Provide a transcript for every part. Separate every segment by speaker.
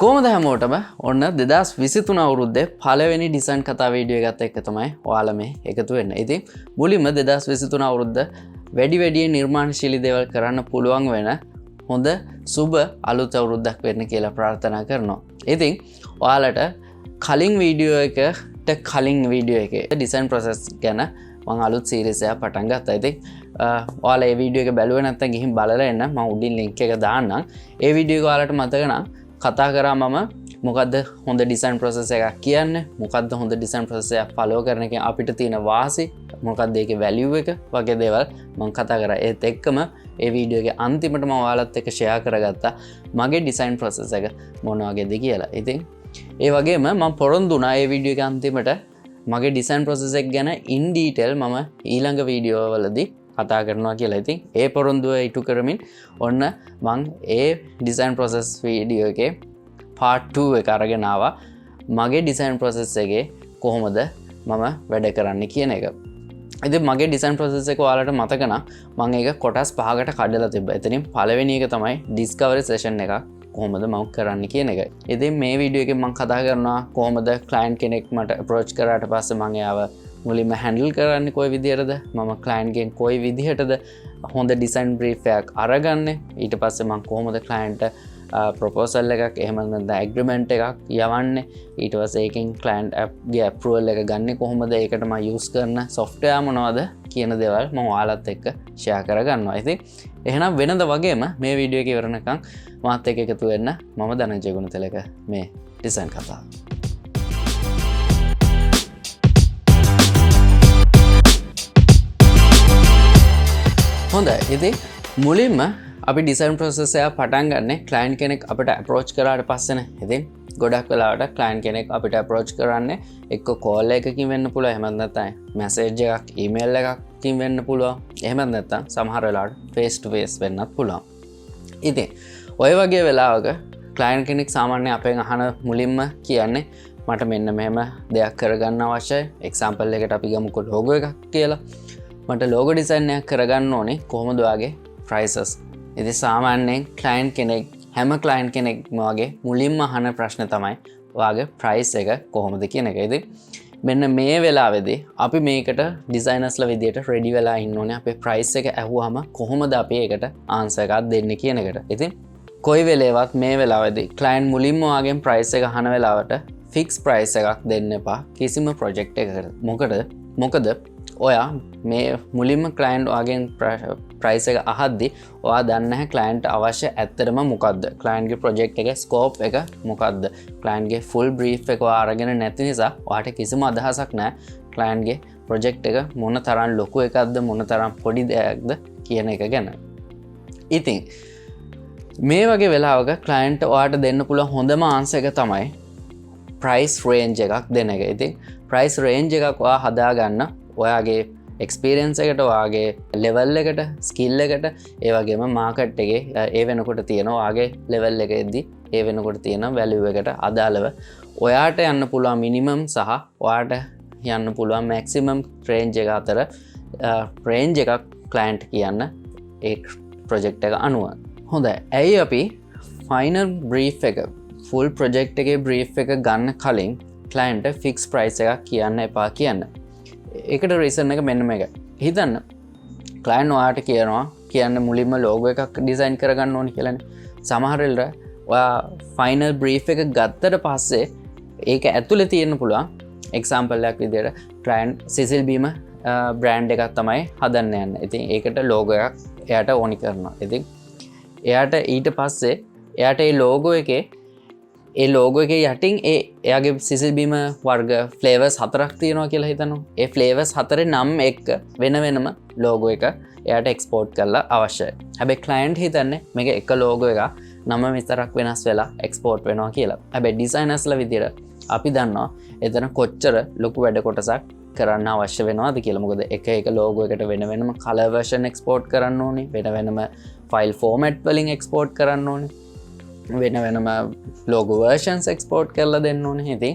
Speaker 1: කොහොමද හැමෝටම ඔන්න 2023 අවුරුද්දේ පළවෙනි ඩිසයින් කතා වීඩියෝ එකත් එක්ක තමයි ඔයාලා මේ එකතු වෙන්න. ඉතින් මුලින්ම 2023 අවුරුද්ද වැඩි නිර්මාණශීලී දේවල් කරන්න පුළුවන් වෙන හොඳ සුබ අලුත් අවුරුද්දක් වෙන්න කියලා ප්‍රාර්ථනා කරනවා. ඉතින් ඔයාලට කලින් වීඩියෝ එකට කලින් වීඩියෝ එකේ ඩිසයින් ප්‍රොසෙස් ගැන මම අලුත් සීරීස් එකක් පටන් ගත්තා. ඉතින් ඔයාලා මේ වීඩියෝ එක බැලුවේ නැත්නම් ගිහින් බලලා එන්න. මම උඩින් link එක දාන්නම්. ඒ වීඩියෝ එක ඔයාලට මතක නම් කතා කරා මම මොකද්ද හොඳ ඩිසයින් ප්‍රොසෙස් එකක් කියන්නේ, මොකද්ද හොඳ ඩිසයින් ප්‍රොසෙස් එකක් ෆලෝ කරන එකෙන් අපිට තියෙන වාසි, මොකද්ද ඒකේ වැලියු එක වගේ දේවල් මම කතා කරා. ඒත් එක්කම ඒ වීඩියෝ එකේ අන්තිමට මම ඔයාලත් එක්ක ෂෙයා කරගත්තා මගේ ඩිසයින් ප්‍රොසෙස් එක මොන වගේද කියලා. ඉතින් ඒ වගේම මම පොරොන්දු වුණා ඒ වීඩියෝ එක අන්තිමට මගේ ඩිසයින් ප්‍රොසෙස් එක ගැන ඉන් ඩීටේල් මම ඊළඟ වීඩියෝ වලදී කතා කරනවා කියලා. ඉතින් ඒ පොරොන්දුව ඉටු කරමින් ඔන්න මං ඒ ඩිසයින් ප්‍රොසෙස් වීඩියෝ එකේ part 2 එක අරගෙන ආවා. මගේ ඩිසයින් ප්‍රොසෙස් එකේ කොහොමද මම වැඩ කරන්නේ කියන එක. ඉතින් මගේ ඩිසයින් ප්‍රොසෙස් එක ඔයාලට මතක නම් මම ඒක කොටස් 5කට කඩලා තිබ්බා. එතනින් පළවෙනි එක තමයි ඩිස්කවරි සෙෂන් එක කොහොමද මම කරන්නේ කියන එක. ඉතින් මේ වීඩියෝ එකෙන් මම කතා කරනවා කොහොමද ක්ලයන්ට් කෙනෙක් මට අප්‍රෝච් කරාට පස්සේ මම එයාව මුලින්ම හැන්ඩල් කරන්නේ කොයි විදිහටද, මම ක්ලයන්ට් ගෙන් කොයි විදිහටද හොඳ ඩිසයින් බ්‍රීෆ් එකක් අරගන්නේ, ඊට පස්සේ මම කොහොමද ක්ලයන්ට් ප්‍රොපෝසල් එකක් එහෙම නැත්නම් ඇග්‍රීමන්ට් එකක් යවන්නේ, ඊට පස්සේ ඒකෙන් ක්ලයන්ට් ගේ අප්‍රූවල් එක ගන්නේ කොහොමද, ඒකට මම යූස් කරන සොෆ්ට්වෙයාර් මොනවද කියන දේවල් මම ඔයාලත් එක්ක ෂෙයා කරගන්නවා. ඉතින් එහෙනම් වෙනද වගේම මේ වීඩියෝ එක ඉවරනකම් මාත් එක්ක එකතු වෙන්න. මම ධනංජය ගුණතිලක මේ ඩිසයින් කතා. හොඳයි. ඉතින් මුලින්ම අපි ඩිසයින් ප්‍රොසෙස් එක පටන් ගන්න ක්ලයන්ට් කෙනෙක් අපිට අප්‍රෝච් කරාට පස්සේනේ. ඉතින් ගොඩක් වෙලාවට ක්ලයන්ට් කෙනෙක් අපිට අප්‍රෝච් කරන්නේ එක්ක කෝල් එකකින් වෙන්න පුළුවන්, එහෙම නැත්නම් මැසේජ් එකක්, ඊමේල් එකකින් වෙන්න පුළුවන්, එහෙම නැත්නම් සමහර වෙලාවට ෆේස් ටු ෆේස් වෙන්නත් පුළුවන්. ඉතින් ඔය වගේ වෙලාවක ක්ලයන්ට් කෙනෙක් සාමාන්‍යයෙන් අපෙන් අහන මුලින්ම කියන්නේ මට මෙන්න මෙහෙම දෙයක් කරගන්න අවශ්‍යයි. එක්සැම්පල් එකකට අපි ගමුකෝ ලෝගෝ එකක් කියලා. මට ලෝගෝ ඩිසයින් එකක් කරගන්න ඕනේ. කොහොමද ඔයාගේ ප්‍රයිසස්? ඉතින් සාමාන්‍යයෙන් ක්ලයන්ට් කෙනෙක් හැම ක්ලයන්ට් කෙනෙක්ම වගේ මුලින්ම අහන ප්‍රශ්න තමයි ඔයාගේ ප්‍රයිස් එක කොහොමද කියන එක. ඉතින් මෙන්න මේ වෙලාවේදී අපි මේකට ඩිසයිනර්ස්ලා විදියට රෙඩි වෙලා ඉන්න ඕනේ. අපේ ප්‍රයිස් එක ඇහුවාම කොහොමද අපි ඒකට ආන්සර් එකක් දෙන්නේ කියන එකට. ඉතින් කොයි වෙලේවත් මේ වෙලාවේදී ක්ලයන්ට් මුලින්ම ඔයාගෙන් ප්‍රයිස් එක අහන වෙලාවට ෆික්ස් ප්‍රයිස් එකක් දෙන්න එපා කිසිම ප්‍රොජෙක්ට් එකකට. මොකද ඔයා මේ මුලින්ම ක්ලයන්ට් ඔයාගෙන් ප්‍රයිස් එක අහද්දි ඔයා දන්නේ නැහැ ක්ලයන්ට් අවශ්‍ය ඇත්තටම මොකද්ද, ක්ලයන්ට්ගේ ප්‍රොජෙක්ට් එකේ ස්කෝප් එක මොකද්ද, ක්ලයන්ට්ගේ ෆුල් බ්‍රීෆ් එක ඔයා අරගෙන නැති නිසා ඔයාට කිසිම අදහසක් නැහැ ක්ලයන්ට්ගේ ප්‍රොජෙක්ට් එක මොන තරම් ලොකු එකක්ද, මොන තරම් පොඩි දෙයක්ද කියන එක ගැන. ඉතින් මේ වගේ වෙලාවක ක්ලයන්ට් ඔයාට දෙන්න පුළුවන් හොඳම ආන්සර් එක තමයි ප්‍රයිස් රේන්ජ් එකක් දෙන එක. ඉතින් ප්‍රයිස් රේන්ජ් එකක් ඔයා හදාගන්න ඔයාගේ එක්ස්පීරියන්ස් එකට, ඔයාගේ ලෙවල් එකට, ස්කිල් එකට, ඒ වගේම මාකට් එකේ ඒ වෙනකොට තියෙන ඔයාගේ ලෙවල් එකෙද්දි ඒ වෙනකොට තියෙන වැලියු එකට අදාළව ඔයාට යන්න පුළුවන් මිනිමම් සහ ඔයාට යන්න පුළුවන් මැක්සිමම් රේන්ජ් එක අතර රේන්ජ් එකක් ක්ලයන්ට් කියන්න ඒ ප්‍රොජෙක්ට් එක අනුව. හොඳයි. ඇයි අපි ෆයිනල් බ්‍රීෆ් එක, ෆුල් ප්‍රොජෙක්ට් එකේ බ්‍රීෆ් එක ගන්න කලින් ක්ලයන්ට් ෆික්ස් ප්‍රයිස් එකක් කියන්න එපා කියන්නේ? ඒකට රීසන් එක මෙන්න මේක. හිතන්න ක්ලයන්ට් ඔයාට කියන්න මුලින්ම ලෝගෝ එකක් ඩිසයින් කරගන්න ඕනේ කියලානේ. සමහර වෙලාවට ඔයා ෆයිනල් බ්‍රීෆ් එක ගත්තට පස්සේ ඒක ඇතුලේ තියෙන්න පුළුවන්. එක්සැම්පල් එකක් විදිහට ක්ලයන්ට් සිසිල් බීම බ්‍රෑන්ඩ් එකක් තමයි හදන්න යන්නේ. ඉතින් ඒකට ලෝගෝ එකක් එයාට ඕනි කරනවා. ඉතින් එයාට ඊට පස්සේ එයාට ඒ ලෝගෝ එකේ යටින් එයාගේ සිසිල් බීම වර්ග ෆ්ලේවර්ස් 4ක් තියෙනවා කියලා හිතනවා. ඒ ෆ්ලේවර්ස් 4 නම් එක්ක වෙන වෙනම ලෝගෝ එක එයාට එක්ස්පෝර්ට් කරලා අවශ්‍යයි. හැබැයි ක්ලයන්ට් හිතන්නේ මේක එක ලෝගෝ එකක් නම විතරක් වෙනස් වෙලා එක්ස්පෝර්ට් වෙනවා කියලා. හැබැයි ඩිසයිනර්ස්ලා විදියට අපි දන්නවා එතන කොච්චර ලොකු වැඩ කොටසක් කරන්න අවශ්‍ය වෙනවද කියලා. මොකද එක ලෝගෝ එකට වෙන වෙනම කලර් වර්ෂන් එක්ස්පෝර්ට් කරන්න ඕනේ, වෙන වෙනම ෆයිල් ෆෝමැට් වලින් එක්ස්පෝර්ට් කරන්න ඕනේ, වෙන වෙනම ලෝගෝ වර්ෂන්ස් එක්ස්පෝර්ට් කරලා දෙන්න ඕනේ. ඉතින්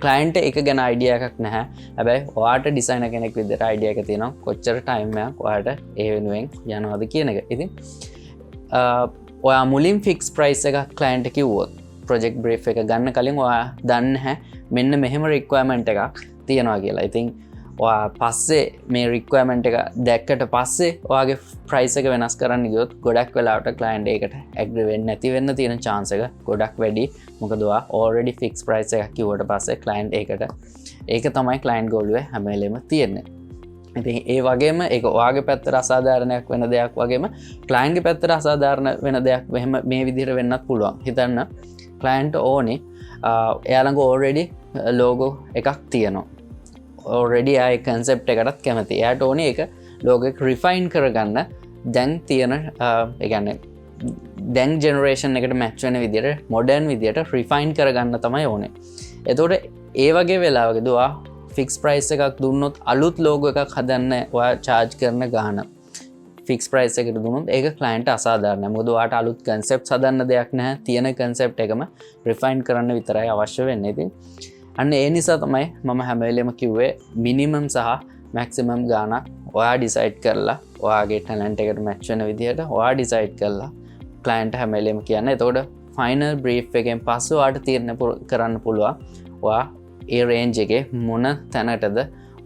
Speaker 1: ක්ලයන්ට් එක ගැන අයිඩියා එකක් නැහැ. හැබැයි ඔයාට ඩිසයිනර් කෙනෙක් විදිහට අයිඩියා එක තියෙනවා කොච්චර ටයිම් එකක් ඔයාට ඒ වෙනුවෙන් යනවද කියන එක. ඉතින් ඔයා මුලින් ෆික්ස් ප්‍රයිස් එකක් ක්ලයන්ට් කිව්වොත් ප්‍රොජෙක්ට් බ්‍රීෆ් එක ගන්න කලින් ඔයා දන්නේ නැහැ මෙන්න මෙහෙම රික්වයර්මන්ට් එකක් තියෙනවා කියලා. ඉතින් ඔයා පස්සේ මේ රික්වයර්මන්ට් එක දැක්කට පස්සේ ඔයාගේ ප්‍රයිස් එක වෙනස් කරන්න ගියොත් ගොඩක් වෙලාවට ක්ලයන්ට් ඒකට ඇග්‍රී වෙන්නේ නැති වෙන්න තියෙන chance එක ගොඩක් වැඩි. මොකද ඔයා already fixed price එකක් කිව්වට පස්සේ ක්ලයන්ට් ඒකට ඒක තමයි ක්ලයන්ට් ගෝලුවේ හැම වෙලෙම තියෙන්නේ. ඉතින් ඒ වගේම ඒක ඔයාගේ පැත්තට අසාධාරණයක් වෙන දෙයක් වගේම ක්ලයන්ට්ගේ පැත්තට අසාධාරණ වෙන දෙයක් මේ විදිහට වෙන්නත් පුළුවන්. හිතන්න ක්ලයන්ට් ඕනේ එයා ළඟ already logo එකක් තියෙනවා. already ආයි concept එකටත් කැමති. එයාට ඕනේ ඒක logo එක refine කරගන්න දැන් තියෙන ඒ කියන්නේ දැන් generation එකට match වෙන විදිහට modern විදිහට refine කරගන්න තමයි ඕනේ. එතකොට ඒ වගේ වෙලාවකදී ඔයා ෆික්ස් ප්‍රයිස් එකක් දුන්නොත් අලුත් ලෝගෝ එකක් හදන්න ඔයා charge කරන ගාන ෆික්ස් ප්‍රයිස් එකට දුන්නොත් ඒක client අසාධාරණයි. මොකද ඔයාට අලුත් concepts හදන්න දෙයක් නැහැ. තියෙන concept එකම refine කරන්න විතරයි අවශ්‍ය වෙන්නේ. ඉතින් අන්න ඒ නිසා තමයි මම හැම වෙලෙම කිව්වේ minimum සහ maximum ගාන ඔයා decide කරලා ඔයාගේ talent එකට match වෙන විදිහට ඔයා decide කරලා client හැම වෙලෙම කියන්න. එතකොට final brief එකෙන් පස්සේ ඔයාට තීරණය කරන්න පුළුවන් ඔයා ඒ රේන්ජ් එකේ මොන තැනටද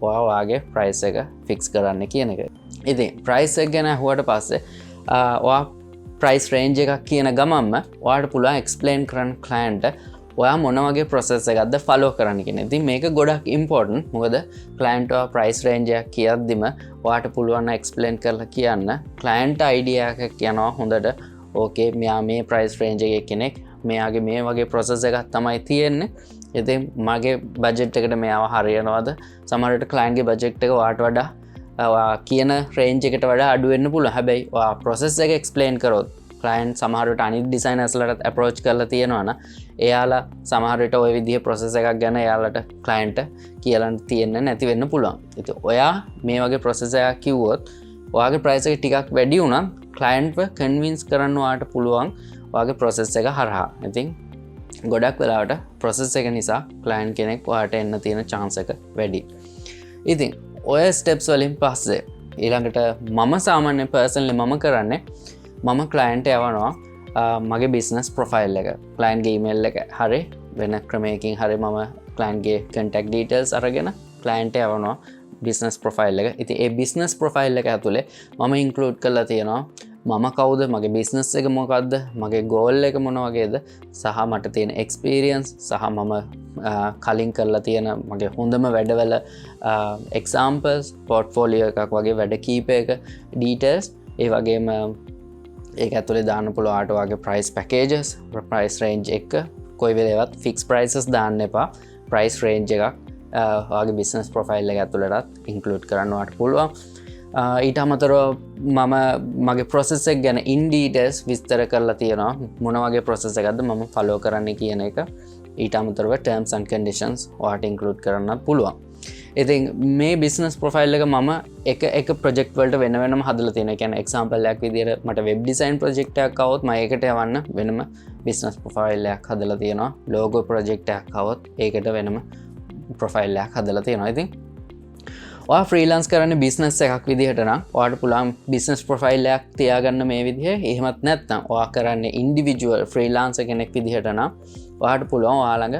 Speaker 1: ඔයාගේ ප්‍රයිස් එක ෆික්ස් කරන්න කියන එක. ඉතින් ප්‍රයිස් එක ගැන අහුවට පස්සේ ඔයා ප්‍රයිස් රේන්ජ් එකක් කියන ගමන්ම ඔයාට පුළුවන් එක්ස්ප්ලেইন කරන්න ක්ලයන්ට් ඔයා මොන වගේ ප්‍රොසෙස් එකක්ද ෆලෝ කරන්න කියන. ඉතින් මේක ගොඩක් ඉම්පෝටන්ට්. මොකද ක්ලයන්ට් ඔයා ප්‍රයිස් රේන්ජ් එකක් කියද්දිම ඔයාට පුළුවන් එක්ස්ප්ලেইন කරලා කියන්න ක්ලයන්ට් අයිඩියා එකක් කියනවා හොඳට. ඕකේ මෙයා මේ ප්‍රයිස් රේන්ජ් එකේ කෙනෙක් මෙයාගේ මේ වගේ ප්‍රොසෙස් එකක් තමයි තියෙන්නේ. ඉතින් මගේ බජට් එකට මෙයාව හරියනවද? සමහරවිට ක්ලයන්ට්ගේ බජට් එක ඔයාට වඩා කියන රේන්ජ් එකට වඩා අඩු වෙන්න පුළුවන්. හැබැයි ඔයා ප්‍රොසෙස් එක එක්ස්ප්ලেইন කරොත් ක්ලයන්ට් සමහරවිට අනිත් ඩිසයිනර්ස්ලට අප්‍රෝච් කරලා තියෙනවා නම් එයාලා සමහරවිට ওই විදිහේ ප්‍රොසෙස් එකක් ගැන එයාලට ක්ලයන්ට් කියලා තියෙන්න නැති වෙන්න පුළුවන්. ඉතින් ඔයා මේ වගේ ප්‍රොසෙස් එකක් කිව්වොත් ඔයාගේ ප්‍රයිස් එක ටිකක් වැඩි වුණත් ක්ලයන්ට්ව කන්වින්ස් කරන්න ඔයාට පුළුවන් ඔයාගේ ප්‍රොසෙස් එක හරහා. ඉතින් ගොඩක් වෙලාවට ප්‍රොසෙස් එක නිසා ක්ලයන්ට් කෙනෙක් ඔයාට එන්න තියෙන chance එක වැඩි. ඉතින් ඔය ස්ටෙප්ස් වලින් පස්සේ ඊළඟට මම සාමාන්‍ය පර්සනලි මම කරන්නේ මම ක්ලයන්ට් යවනවා මගේ බිස්නස් ප්‍රොෆයිල් එක. ක්ලයන්ට්ගේ ඊමේල් එක හරි වෙන ක්‍රමයකින් හරි මම ක්ලයන්ට්ගේ contact details අරගෙන ක්ලයන්ට් යවනවා බිස්නස් ප්‍රොෆයිල් එක. ඉතින් ඒ බිස්නස් ප්‍රොෆයිල් එක ඇතුලේ මම ඉන්ක්ලූඩ් කරලා තියෙනවා මම කවුද, මගේ බිස්නස් එක මොකක්ද, මගේ ගෝල් එක මොන වගේද, සහ මට තියෙන එක්ස්පීරියන්ස් සහ මම කලින් කරලා තියෙන මගේ හොඳම වැඩවල එක්සාම්පල්ස්, පෝර්ට්ෆෝලියෝ එකක් වගේ වැඩ කීපයක ඩීටේල්ස්, ඒ වගේම ඒක ඇතුලේ දාන්න පුළුවන් ආට වගේ ප්‍රයිස් පැකේජස්, ප්‍රයිස් රේන්ජ් එක කොයි වෙලේවත් ෆික්ස් ප්‍රයිසස් දාන්න එපා. ප්‍රයිස් රේන්ජ් එකක් ඔයාගේ බිස්නස් ප්‍රොෆයිල් එක ඇතුළටත් ඉන්ක්ලූඩ් කරන්න ඔයාට පුළුවන්. ඊට අමතරව මම මගේ ප්‍රොසෙස් එක ගැන ඉන් ඩීටේල්ස් විස්තර කරලා තියෙනවා මොන වගේ ප්‍රොසෙස් එකක්ද මම ෆලෝ කරන්න කියන එක. ඊට අමතරව ටර්ම්ස් ඇන්ඩ් කන්ඩිෂන්ස් ඔයාට ඉන්ක්ලූඩ් කරන්නත් පුළුවන්. ඉතින් මේ බිස්නස් ප්‍රොෆයිල් එක මම එක ප්‍රොජෙක්ට් වලට වෙන වෙනම හදලා තියෙනවා. කියන්නේ එක්සැම්පල් එකක් විදිහට මට වෙබ් ඩිසයින් ප්‍රොජෙක්ට් එකක් આવොත් මම ඒකට යවන්න වෙනම බිස්නස් ප්‍රොෆයිල් එකක් හදලා තියෙනවා. ලෝගෝ ප්‍රොජෙක්ට් එකක් આવොත් ඒකට වෙනම ප්‍රොෆයිල් එකක් හදලා තියෙනවා. ඉතින් ඔයා ෆ්‍රීලාන්ස් කරන්නේ බිස්නස් එකක් විදිහට නම් ඔයාට පුළුවන් බිස්නස් ප්‍රොෆයිල් එකක් තියාගන්න මේ විදිහේ. එහෙමත් නැත්නම් ඔයා කරන්නේ ඉන්ඩිවිජුවල් ෆ්‍රීලාන්සර් කෙනෙක් විදිහට නම් ඔයාට පුළුවන් ඔයා ළඟ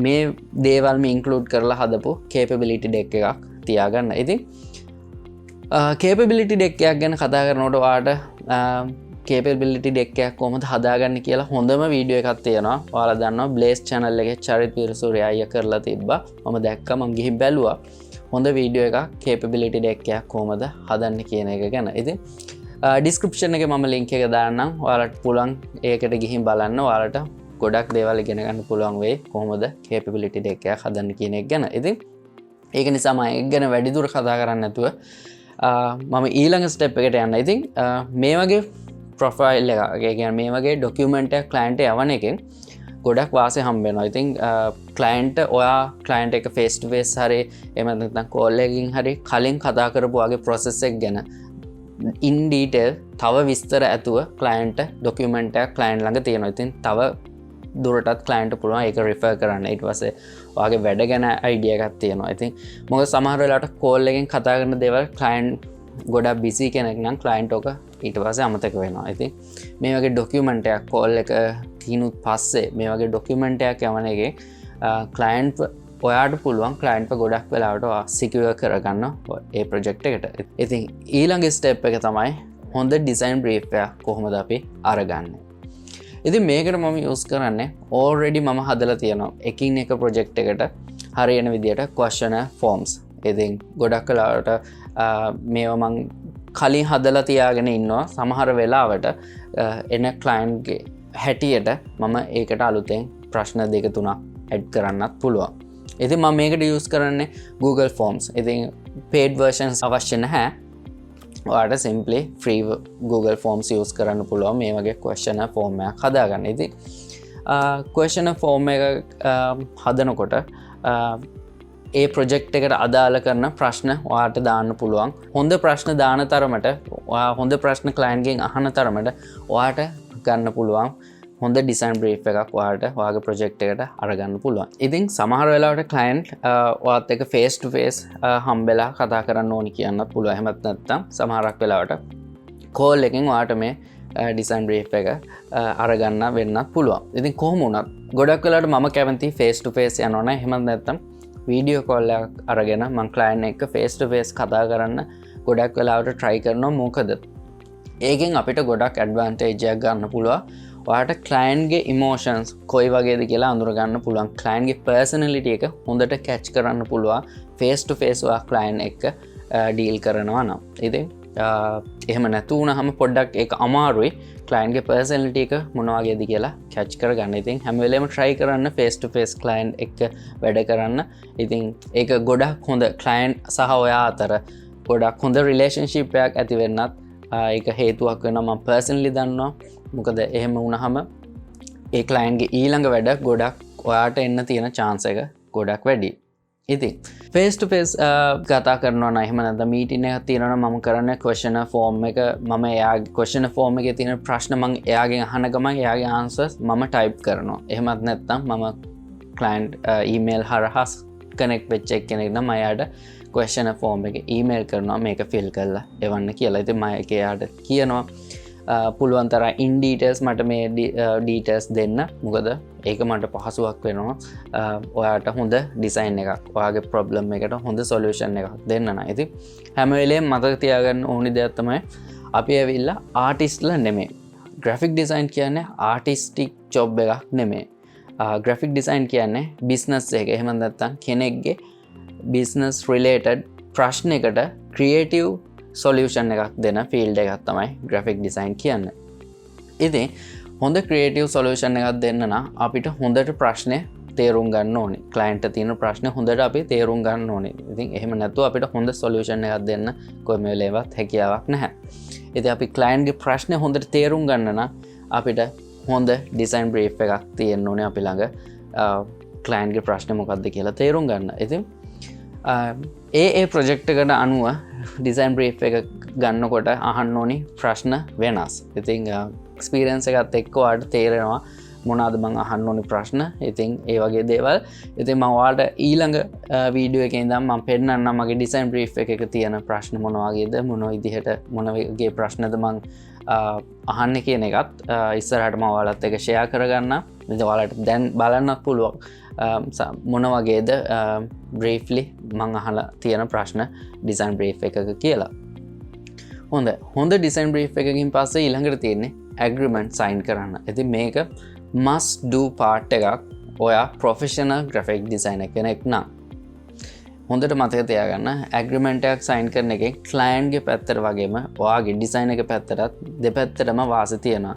Speaker 1: මේ දේවල්ම ඉන්ක්ලූඩ් කරලා හදපු කේපබිලිටි ඩෙක් එකක් තියාගන්න. ඉතින් කේපබිලිටි ඩෙක් එකක් ගැන කතා කරනකොට ඔයාට කේපබිලිටි ඩෙක් එකක් කොහොමද හදාගන්න කියලා හොඳම වීඩියෝ එකක් තියෙනවා. ඔයාලා දන්නවා බ්ලේස් channel එකේ චරිත් පිරසූරිය අයියා කරලා තිබ්බා. මම දැක්කා, මම ගිහින් බැලුවා. හොඳ වීඩියෝ එකක් කේපබිලිටි ඩෙක් එකක් කොහොමද හදන්න කියන එක ගැන. ඉතින් ඩිස්ක්‍රිප්ෂන් එකේ මම ලින්ක් එක දාන්නම්. ඔයාලට පුළුවන් ඒකට ගිහින් බලන්න. ඔයාලට ගොඩක් දේවල් ඉගෙන ගන්න පුළුවන් වෙයි කොහොමද කේපබිලිටි ඩෙක් එකක් හදන්න කියන එක ගැන. ඉතින් ඒක නිසා මම ඒක ගැන වැඩිදුර කතා කරන්නේ නැතුව මම ඊළඟ ස්ටෙප් එකට යන්න. ඉතින් මේ වගේ ප්‍රොෆයිල් එකක්, ඒ කියන්නේ මේ වගේ ඩොකියුමන්ට් එකක් ක්ලයන්ට් යවන එකෙන් ගොඩක් වාසිය හම්බ වෙනවා. ඉතින් ක්ලයන්ට් ඔයා ක්ලයන්ට් එක ෆේස් ටු ෆේස් හරි එහෙම නැත්නම් කෝල් එකකින් හරි කලින් කතා කරපු වගේ ප්‍රොසෙස් එක ගැන ඉන් ඩීටේල් තව විස්තර ඇතුව ක්ලයන්ට් ඩොකියුමන්ට් එකක් ක්ලයන්ට් ළඟ තියෙනවා. ඉතින් තව දුරටත් ක්ලයන්ට් පුළුවන් ඒක රිෆර් කරන්න. ඊට පස්සේ ඔයාගේ වැඩ ගැන අයිඩියා එකක් තියෙනවා. ඉතින් මොකද සමහර වෙලාවට කෝල් එකෙන් කතා කරන දේවල් ක්ලයන්ට් ගොඩක් බිසි කෙනෙක් නම් ක්ලයන්ට් ඔක ඊට පස්සේ අමතක වෙනවා. ඉතින් මේ වගේ ඩොකියුමන්ට් එකක් කෝල් එක තිනුත් පස්සේ මේ වගේ ඩොකියුමන්ට් එකක් යවන එකේ ක්ලයන්ට් ඔයාට පුළුවන් ක්ලයන්ට් ගොඩක් වෙලාවට සිකියුර් කරගන්න ඒ ප්‍රොජෙක්ට් එකට. ඉතින් ඊළඟ ස්ටෙප් එක තමයි හොඳ ඩිසයින් බ්‍රීෆ් එකක් කොහොමද අපි අරගන්නේ. ඉතින් මේකට මම යූස් කරන්නේ already මම හදලා තියෙනවා එකින් එක ප්‍රොජෙක්ට් එකට හරියන විදියට questionnaire forms. ඉතින් ගොඩක් වෙලාවට මේවා මම කලින් හදලා තියාගෙන ඉන්නවා. සමහර වෙලාවට එන ක්ලයන්ට්ගේ හැටියට මම ඒකට අලුතෙන් ප්‍රශ්න දෙක තුනක් ඇඩ් කරන්නත් පුළුවන්. ඉතින් මම මේකට යූස් කරන්නේ Google Forms. ඉතින් paid versions අවශ්‍ය නැහැ. ඔයාට simply free Google Forms use කරන්න පුළුවන් මේ වගේ questionnaire form එකක් හදාගන්න. ඉතින් questionnaire form එක හදනකොට ඒ ප්‍රොජෙක්ට් එකට අදාළ කරන ප්‍රශ්න ඔයාට දාන්න පුළුවන්. හොඳ ප්‍රශ්න දාන තරමට ඔයා හොඳ ප්‍රශ්න ක්ලයන්ට්ගෙන් අහන තරමට ඔයාට ගන්න පුළුවන් හොඳ ඩිසයින් බ්‍රීෆ් එකක් ඔයාට ඔයාගේ ප්‍රොජෙක්ට් එකට අරගන්න පුළුවන්. ඉතින් සමහර වෙලාවට ක්ලයන්ට් ඔයාත් එක්ක ෆේස් ටු ෆේස් හම්බෙලා කතා කරන්න ඕනි කියන්නත් පුළුවන්. එහෙමත් නැත්නම් සමහරක් වෙලාවට කෝල් එකෙන් ඔයාට මේ ඩිසයින් බ්‍රීෆ් එක අරගන්න වෙන්නත් පුළුවන්. ඉතින් කොහොම වුණත් ගොඩක් වෙලාවට මම කැමති ෆේස් ටු ෆේස් යනවා නෑ. එහෙමත් නැත්නම් වීඩියෝ කෝල් එකක් අරගෙන මම ක්ලයන්ට් එක්ක ෆේස් ටු ෆේස් කතා කරන්න ගොඩක් වෙලාවට try කරනවා. මොකද ඒකෙන් අපිට ගොඩක් ඇඩ්වාන්ටේජ් එකක් ගන්න පුළුවන්. ඔයාට ක්ලයන්ට්ගේ ඉමෝෂන්ස් කොයි වගේද කියලා අඳුරගන්න පුළුවන්. ක්ලයන්ට්ගේ පර්සනැලිටි එක හොඳට කැච් කරන්න පුළුවන් ෆේස් ටු ෆේස් ඔයා ක්ලයන්ට් එක්ක ඩීල් කරනවා නම්. ඉතින් එහෙම නැතු වුණාම පොඩ්ඩක් ඒක අමාරුයි ක්ලයන්ට්ගේ පර්සනැලිටි එක මොන වගේද කියලා කැච් කරගන්න. ඉතින් හැම වෙලේම try කරන්න ෆේස් ටු ෆේස් ක්ලයන්ට් එක්ක වැඩ කරන්න. ඉතින් ඒක ගොඩක් හොඳ ක්ලයන්ට් සහ ඔයා අතර ගොඩක් හොඳ රිලේෂන්ෂිප් එකක් ඇති වෙන්නත් ඒක හේතුවක් වෙනවා. මම පර්සනලි දන්නවා. මොකද එහෙම වුණාම ඒ ක්ලයන්ට්ගේ ඊළඟ වැඩ ගොඩක් ඔයාට එන්න තියෙන chance එක ගොඩක් වැඩි. ඉතින් ෆේස් ටු ෆේස් කතා කරනවා නම් එහෙම නැත්නම් මීටින් එකක් තියෙනවා නම් මම කරන්නේ questionnaire form එක මම එයාගේ questionnaire form එකේ තියෙන ප්‍රශ්න මම එයාගෙන් අහන ගමන් එයාගේ answers මම type කරනවා. එහෙමත් නැත්නම් මම client email හරහා connect වෙච්ච කෙනෙක් නම් එයාට questionnaire form එක email කරනවා මේක fill කරලා එවන්න කියලා. ඉතින් මම ඒක එයාට කියනවා පුළුවන් තරම් in details මට මේ details දෙන්න. මොකද ඒක මට පහසුවක් වෙනවා ඔයාට හොඳ ඩිසයින් එකක් ඔයාගේ ප්‍රොබ්ලම් එකට හොඳ සොලියුෂන් එකක් දෙන්න නම්. ඉතින් හැම වෙලේම මතක තියාගන්න ඕනි දෙයක් තමයි අපි ඇවිල්ලා ආටිස්ට්ලා නෙමෙයි. ග්‍රැෆික් ඩිසයින් කියන්නේ ආටිස්ටික් ජොබ් එකක් නෙමෙයි. ග්‍රැෆික් ඩිසයින් කියන්නේ බිස්නස් එක. එහෙම නැත්නම් කෙනෙක්ගේ බිස්නස් රිලේටඩ් ප්‍රශ්නයකට ක්‍රියේටිව් සොලියුෂන් එකක් දෙන ෆීල්ඩ් එකක් තමයි ග්‍රැෆික් ඩිසයින් කියන්නේ. ඉතින් හොඳ ක්‍රියේටිව් සොලියුෂන් එකක් දෙන්න නම් අපිට හොඳට ප්‍රශ්නේ තේරුම් ගන්න ඕනේ. ක්ලයන්ට්ට තියෙන ප්‍රශ්නේ හොඳට අපි තේරුම් ගන්න ඕනේ. ඉතින් එහෙම නැතුව අපිට හොඳ සොලියුෂන් එකක් දෙන්න කොහොම වෙලේවත් හැකියාවක් නැහැ. ඉතින් අපි ක්ලයන්ට්ගේ ප්‍රශ්නේ හොඳට තේරුම් ගන්න නම් අපිට හොඳ ඩිසයින් බ්‍රීෆ් එකක් තියෙන්න ඕනේ අපි ළඟ. ක්ලයන්ට්ගේ ප්‍රශ්නේ මොකක්ද කියලා තේරුම් ගන්න. ඉතින් ඒ ප්‍රොජෙක්ට් එකට අනුව ඩිසයින් බ්‍රීෆ් එක ගන්නකොට අහන්න ඕනි ප්‍රශ්න වෙනස්. ඉතින් එක්ස්පීරියන්ස් එකත් එක්ක ඔයාලට තේරෙනවා මොනවාද මම අහන්න ඕනි ප්‍රශ්න. ඉතින් ඒ වගේ දේවල්. ඉතින් මම ඔයාලට ඊළඟ වීඩියෝ එකේ ඉඳන් මම පෙන්නන්නම් මගේ ඩිසයින් බ්‍රීෆ් එකක තියෙන ප්‍රශ්න මොන වගේද මොන විදිහට මොන වගේ ප්‍රශ්නද මම අහන්නේ කියන එකත් ඉස්සරහට මම ඔයාලත් එක්ක ෂෙයා කරගන්නම්. ඉතින් ඔයාලට දැන් බලන්නත් පුළුවන් මොන වගේද බ්‍රීෆ්ලි මං අහලා තියෙන ප්‍රශ්න ඩිසයින් බ්‍රීෆ් එකක කියලා. හොඳ ඩිසයින් බ්‍රීෆ් එකකින් පස්සේ ඊළඟට තියෙන්නේ ඇග්‍රීමන්ට් සයින් කරන්න. ඉතින් මේක must do part එකක් ඔයා ප්‍රොෆෙෂනල් ග්‍රැෆික් ඩිසයිනර් කෙනෙක් නම්. හොඳට මතක තියාගන්න ඇග්‍රීමන්ට් එකක් සයින් කරන එකේ ක්ලයන්ට්ගේ පැත්තට වගේම ඔයාගේ ඩිසයින් එක පැත්තටත් දෙපැත්තටම වාසි තියෙනවා.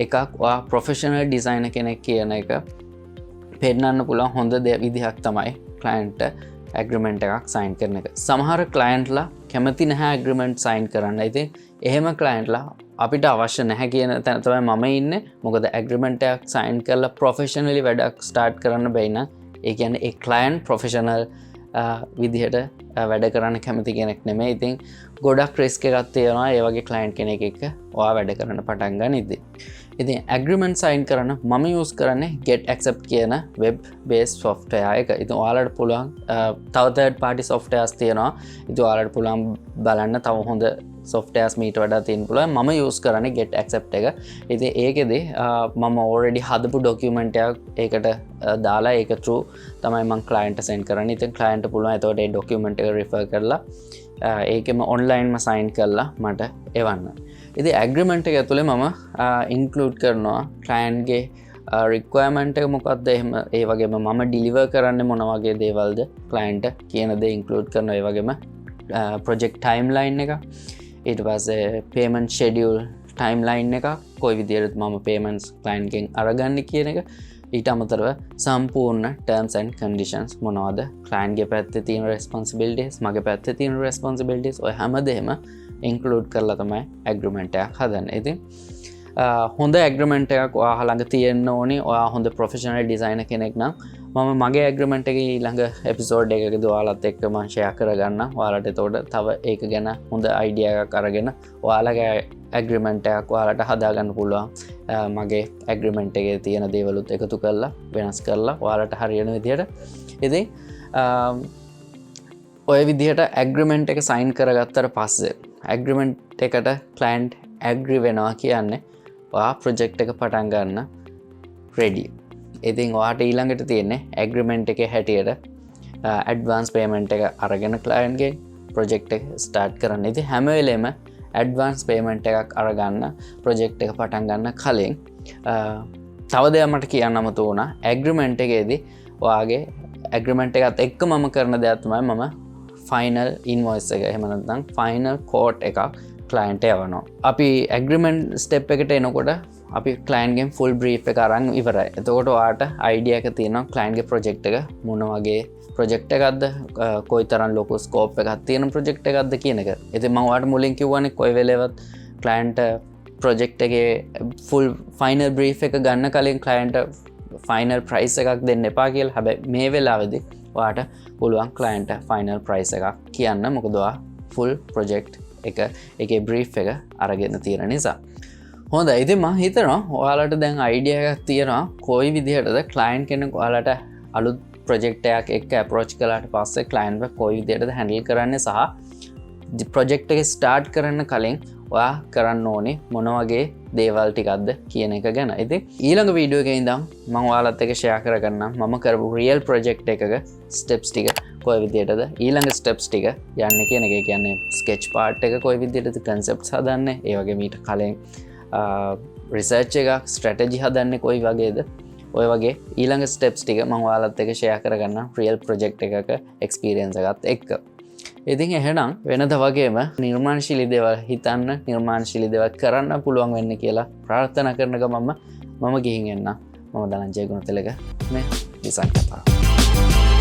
Speaker 1: එකක් ඔයා ප්‍රොෆෙෂනල් ඩිසයිනර් කෙනෙක් කියන එක පෙන්නන්න පුළුවන් හොඳ විදිහක් තමයි ක්ලයන්ට්ට ඇග්‍රීමන්ට් එකක් සයින් කරන එක. සමහර ක්ලයන්ට්ලා කැමති නැහැ ඇග්‍රීමන්ට් සයින් කරන්න. ඉතින් එහෙම ක්ලයන්ට්ලා අපිට අවශ්‍ය නැහැ කියන තැන තමයි මම ඉන්නේ. මොකද ඇග්‍රීමන්ට් එකක් සයින් කරලා ප්‍රොෆෙෂනලි වැඩක් ස්ටාර්ට් කරන්න බැයි නම් ඒ කියන්නේ ඒ ක්ලයන්ට් ප්‍රොෆෙෂනල් විදිහට වැඩ කරන්න කැමති කෙනෙක් නෙමෙයි. ඉතින් ගොඩක් රිස්ක් එකක් තියෙනවා ඒ වගේ ක්ලයන්ට් කෙනෙක් එක්ක ඔයා වැඩ කරන්න පටන් ගනිද්දී. ඉතින් ඇග්‍රීමන්ට් සයින් කරන්න මම යූස් කරන්නේ get accept කියන web based software එක. ඉතින් ඔයාලට පුළුවන් තව third party softwares තියෙනවා. ඉතින් ඔයාලට පුළුවන් බලන්න තව හොඳ softwares මීට වඩා තියෙන්න පුළුවන්. මම use කරන්නේ get accept එක. ඉතින් ඒකෙදි මම already හදපු document එකක් ඒකට දාලා ඒක through තමයි මම client send කරන්නේ. ඉතින් client පුළුවන් එතකොට ඒ document එක refer කරලා ඒකෙම online ම sign කරලා මට එවන්න. ඉතින් agreement එක ඇතුලේ මම include කරනවා client ගේ requirement එක මොකක්ද එහෙම ඒ වගේම මම deliver කරන්නේ මොන වගේ දේවල්ද client කියන දේ include කරනවා. ඒ වගේම project timeline එක, ඊට පස්සේ payment schedule timeline එක, කොයි විදිහට මම payments client ගෙන් අරගන්නේ කියන එක, ඊට අමතරව සම්පූර්ණ terms and conditions මොනවද, client ගේ පැත්තේ තියෙන responsibilities, මගේ පැත්තේ තියෙන responsibilities, ඔය හැමදේම include කරලා තමයි agreement එකක් හදන්නේ. ඉතින් හොඳ agreement එකක් ඔයා ළඟ තියෙන්න ඕනේ. ඔයා හොඳ professional designer කෙනෙක් නම් මම මගේ agreement එක ඊළඟ episode එකකදී ඔයාලත් එක්ක මම share කරගන්නම්. ඔයාලට එතකොට තව ඒක ගැන හොඳ idea එකක් අරගෙන ඔයාලගේ agreement එකක් ඔයාලට හදාගන්න පුළුවන්. මගේ agreement එකේ තියෙන දේවලුත් එකතු කරලා වෙනස් කරලා ඔයාලට හරියන විදිහට. ඉතින් ඔය විදිහට agreement එක sign කරගත්තට පස්සේ agreement එකට client agree වෙනවා කියන්නේ ඔයා project එක පටන් ගන්න ready. ඉතින් ඔයාට ඊළඟට තියෙන්නේ agreement එකේ හැටියට advance payment එක අරගෙන client ගේ project එක start කරන්න. ඉතින් හැම වෙලේම advance payment එකක් අරගන්න project එක පටන් ගන්න කලින් තව දෙයක් මට කියන්න අමතක වුණා. agreement එකේදී ඔයාගේ agreement එකත් එක්ක මම කරන දෙයක් තමයි මම final invoice එක එහෙම නැත්නම් final quote එකක් client යවනවා. අපි agreement step එකට එනකොට අපි client ගෙන් full brief එක අරන් ඉවරයි. එතකොට ඔයාට idea එක තියෙනවා client ගේ project එක මොන වගේ project එකක්ද, කොයිතරම් ලොකු scope එකක් තියෙන project එකක්ද කියන එක. ඉතින් මම ඔයාට මුලින් කිව්වනේ කොයි වෙලේවත් client project එකේ full final brief එක ගන්න කලින් client final price එකක් දෙන්න එපා කියලා. හැබැයි මේ වෙලාවේදී ඔයාට පුළුවන් client final price එකක් කියන්න. මොකද ඔයා full project එකේ brief එක අරගෙන තියෙන නිසා. හොඳයි. ඉතින් මම හිතනවා ඔයාලට දැන් idea එකක් තියෙනවා කොයි විදිහටද client කෙනෙක් ඔයාලට අලුත් project එකක් එක්ක approach කළාට පස්සේ client එක කොයි විදිහටද handle කරන්නේ සහ project එක start කරන්න කලින් ඔයා කරන්න ඕනේ මොන වගේ දේවල් ටිකක්ද කියන එක ගැන. ඉතින් ඊළඟ වීඩියෝ එකේ ඉඳන් මම ඔයාලත් එක්ක share කරගන්නම් මම කරපු real project එකක steps ටික කොයි විදිහටද ඊළඟ steps ටික යන්නේ කියන එක. කියන්නේ sketch part එක කොයි විදිහටද concepts හදන්නේ, ඒ වගේම ඊට කලින් research එකක් strategy හදන්නේ කොයි වගේද, ඔය වගේ ඊළඟ steps ටික මම ඔයාලත් එක්ක share කරගන්නම් real project එකක experience එකත් එක්ක. ඉතින් එහෙනම් වෙනද වගේම නිර්මාණශීලී දේවල් හිතන්න, නිර්මාණශීලී දේවල් කරන්න පුළුවන් වෙන්න කියලා ප්‍රාර්ථනා කරන ගමන්ම මම ගිහින් එන්න. මම දනංජය ගුණතිලක මේ design කතාව.